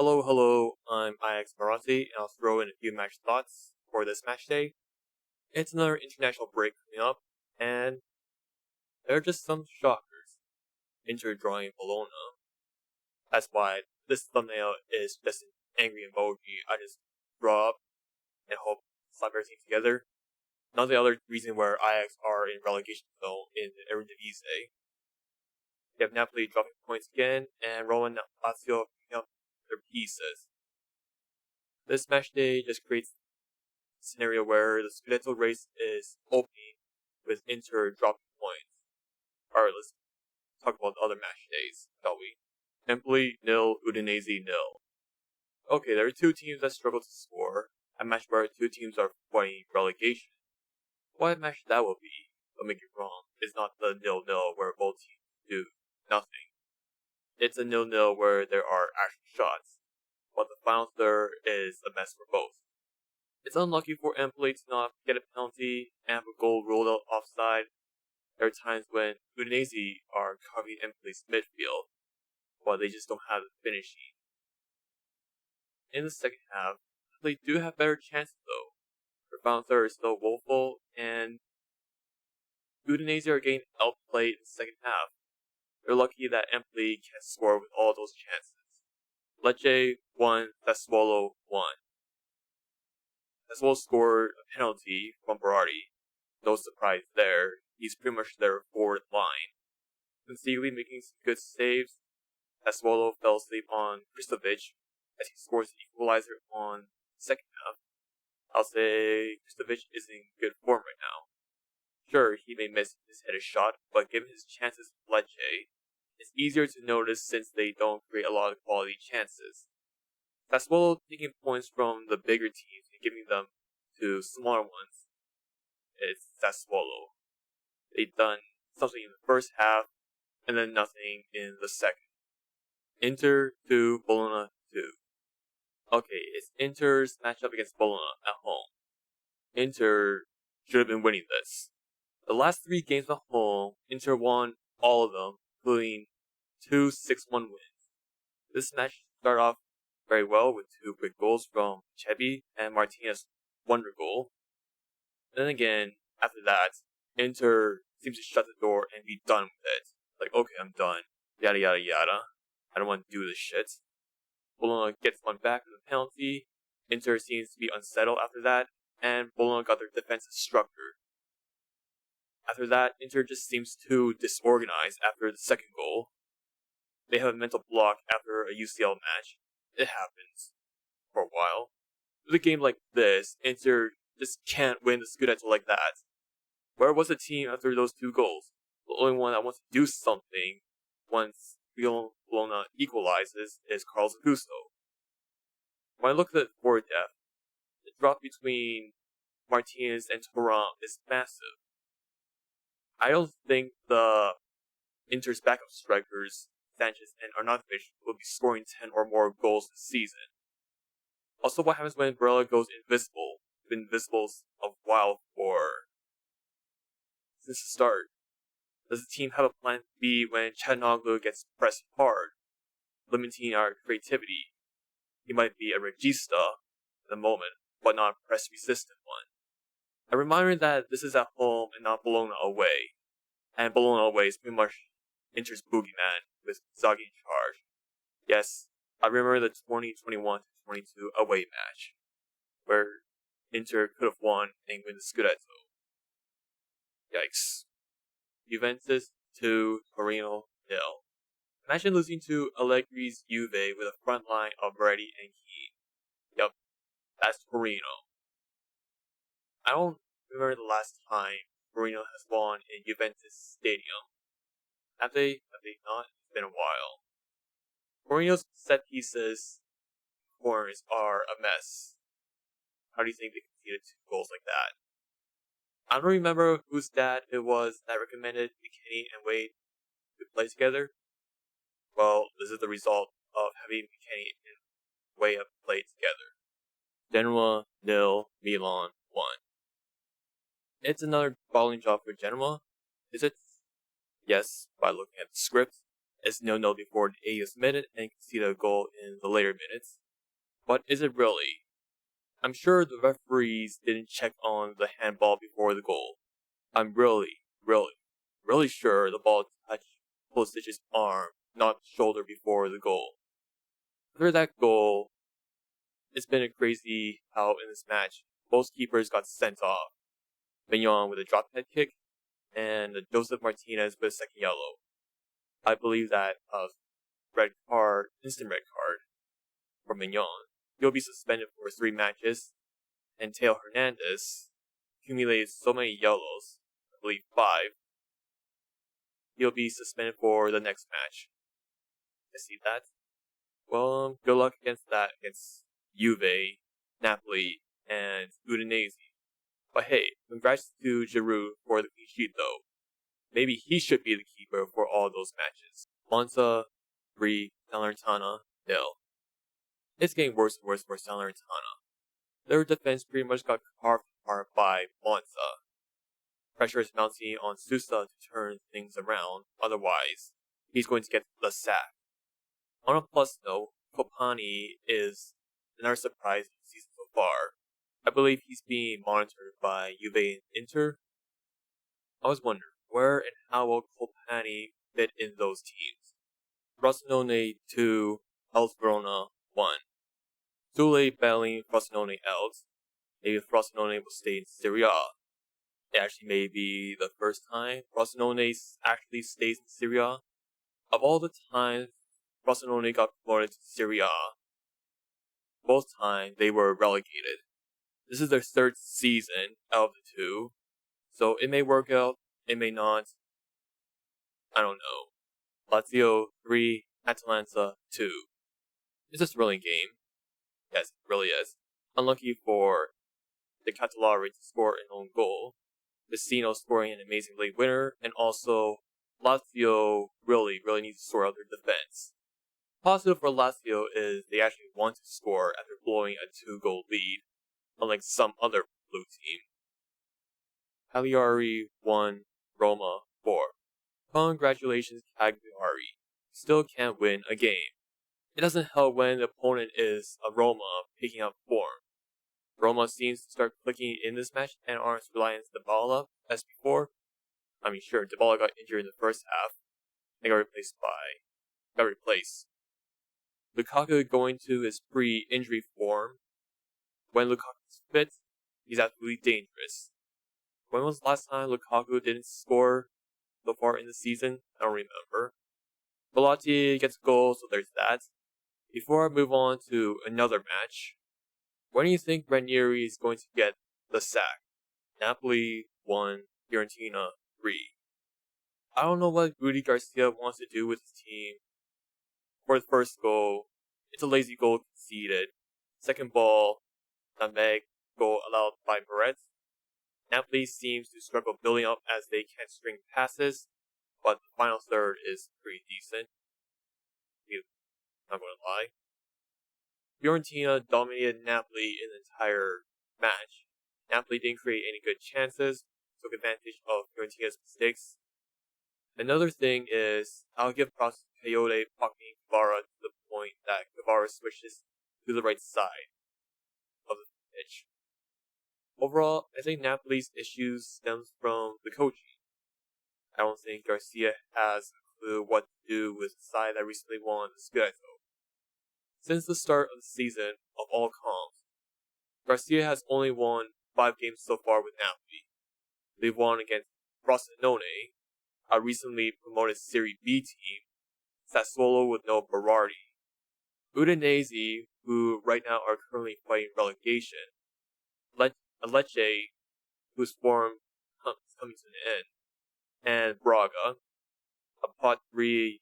Hello, I'm IX Marazzi, and I'll throw in a few match thoughts for this match day. It's another international break coming up, and there are just some shockers. Inter drawing Bologna. That's why this thumbnail is just an angry emoji I just draw up and hope slap everything together. Not the other reason where Ajax are in relegation zone in the Eredivisie. They have Napoli dropping points again, and Roma and Lazio picking up their pieces. This match day just creates a scenario where the Scudetto race is opening with Inter dropping points. Alright, let's talk about the other match days, shall we? Empoli 0, Udinese 0. Okay, there are two teams that struggle to score, a match where two teams are fighting relegation. What a match that will be, don't make it wrong, it's not the 0-0 where both teams do nothing. It's a 0-0 where there are actual shots, but the final third is a mess for both. It's unlucky for Empoli to not get a penalty and have a goal ruled out offside. There are times when Udinese are covering Empoli's midfield, but they just don't have the finishing. In the second half, they do have better chances though. Their final third is still woeful, and Udinese are getting outplayed in the second half. They're lucky that Empoli can score with all those chances. Lecce won, Sassuolo won. Sassuolo scored a penalty from Berardi. No surprise there. He's pretty much their forward line. Conceivably making some good saves. Sassuolo fell asleep on Kristovic as he scores the equalizer on the second half. I'll say Kristovic is in good form right now. Sure, he may miss his headed shot, but given his chances with Lecce, it's easier to notice since they don't create a lot of quality chances. Sassuolo taking points from the bigger teams and giving them to smaller ones. It's Sassuolo. They've done something in the first half, and then nothing in the second. Inter 2, Bologna 2. Okay, it's Inter's matchup against Bologna at home. Inter should have been winning this. The last 3 games at home, Inter won all of them, including 2 6-1 wins. This match started off very well with 2 quick goals from Chebi and Martinez's wonder goal. Then again, after that, Inter seems to shut the door and be done with it. Like, okay, I'm done. Yada yada yada. I don't want to do this shit. Bologna gets one back with a penalty. Inter seems to be unsettled after that, and Bologna got their defensive structure. After that, Inter just seems too disorganized after the second goal. They have a mental block after a UCL match. It happens. For a while. With a game like this, Inter just can't win the Scudetto like that. Where was the team after those 2 goals? The only one that wants to do something once Bologna equalizes is Carlos Gusto. When I look at the forward depth, the drop between Martinez and Thuram is massive. I don't think the Inter's backup strikers, Sanchez and Arnautovic, will be scoring 10 or more goals this season. Also, what happens when Barella goes invisible? Been invisible a while since the start. Does the team have a plan B when Çalhanoğlu gets pressed hard, limiting our creativity? He might be a regista at the moment, but not a press-resistant one. A reminder that this is at home and not Bologna away, and Bologna away is pretty much Inter's boogeyman with Zaghi in charge. Yes, I remember the 2021-22 away match, where Inter could have won and win the Scudetto. Yikes. Juventus 2, Torino 0. Imagine losing to Allegri's Juve with a front line of Verratti and Keane. Yup, that's Torino. I don't remember the last time Torino has won in Juventus Stadium. Have they not? It's been a while. Torino's set pieces, corners are a mess. How do you think they conceded 2 goals like that? I don't remember whose dad it was that recommended McKennie and Wade to play together. Well, this is the result of having McKennie and Wade play together. Genoa 0, Milan 1. It's another balling job for Genoa, is it? Yes, by looking at the script. It's 0-0 before the 80th minute and conceded a goal in the later minutes. But is it really? I'm sure the referees didn't check on the handball before the goal. I'm really sure the ball touched Pulisic's arm, not shoulder before the goal. After that goal, it's been a crazy how in this match, both keepers got sent off. Mignon with a drop head kick, and Joseph Martinez with a second yellow. I believe that instant red card for Mignon. He'll be suspended for 3 matches, and Teo Hernandez accumulated so many yellows, I believe 5. He'll be suspended for the next match. I see that. Well, good luck against Juve, Napoli, and Udinese. But hey, congrats to Giroud for the clean sheet though. Maybe he should be the keeper for all those matches. Monza 3, Salernitana 0. It's getting worse and worse for Salernitana. Their defense pretty much got carved apart by Monza. Pressure is mounting on Sousa to turn things around, otherwise, he's going to get the sack. On a plus note, Kopani is another surprise in the season so far. I believe he's being monitored by Juve and Inter. I was wondering, where and how will Kopani fit in those teams? Frosinone 2, Hellas Verona 1. Sule battling Frosinone out. Maybe Frosinone will stay in Serie A. It actually may be the first time Frosinone actually stays in Serie A. Of all the times Frosinone got promoted to Serie A, both times they were relegated. This is their 3rd season out of the 2, so it may work out, it may not. I don't know. Lazio 3, Atalanta 2. It's a thrilling game. Yes, it really is. Unlucky for the Catalari to score an own goal, Vecino scoring an amazing late winner, and also Lazio really needs to sort out their defense. Positive for Lazio is they actually want to score after blowing a 2-goal lead, unlike some other blue team. Cagliari 1, Roma 4. Congratulations, Cagliari. Still can't win a game. It doesn't help when the opponent is a Roma picking up form. Roma seems to start clicking in this match and aren't relying on Dybala as before. I mean, sure, Dybala got injured in the first half. They got replaced. Lukaku going to his pre-injury form. When Lukaku's fit, he's absolutely dangerous. When was the last time Lukaku didn't score so far in the season? I don't remember. Bellotti gets a goal, so there's that. Before I move on to another match, when do you think Ranieri is going to get the sack? Napoli 1, Fiorentina 3. I don't know what Rudi Garcia wants to do with his team. For the first goal, it's a lazy goal conceded. Second ball, Nutmeg goal allowed by Moretz. Napoli seems to struggle building up as they can't string passes, but the final third is pretty decent. Not gonna lie. Fiorentina dominated Napoli in the entire match. Napoli didn't create any good chances, took advantage of Fiorentina's mistakes. Another thing is, I'll give props to Coyote blocking Guevara to the point that Guevara switches to the right side of the pitch. Overall, I think Napoli's issues stems from the coaching. I don't think Garcia has a clue what to do with the side that recently won the Scudetto. Since the start of the season of all comps, Garcia has only won 5 games so far with Napoli. They've won against Frosinone, a recently promoted Serie B team, Sassuolo with no Berardi, Udinese, who right now are currently fighting relegation, Lecce, whose form is coming to an end, and Braga, a Pot 3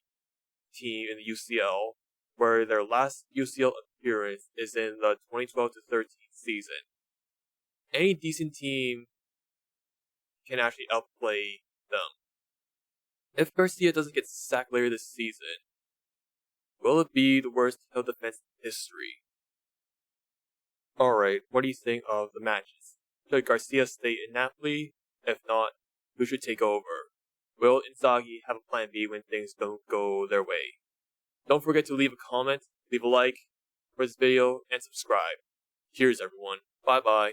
team in the UCL, where their last UCL appearance is in the 2012-13 season. Any decent team can actually outplay them. If Garcia doesn't get sacked later this season, will it be the worst tail defense in history? Alright, what do you think of the matches? Should Garcia stay in Napoli? If not, who should take over? Will Inzaghi have a plan B when things don't go their way? Don't forget to leave a comment, leave a like for this video, and subscribe. Cheers everyone. Bye bye.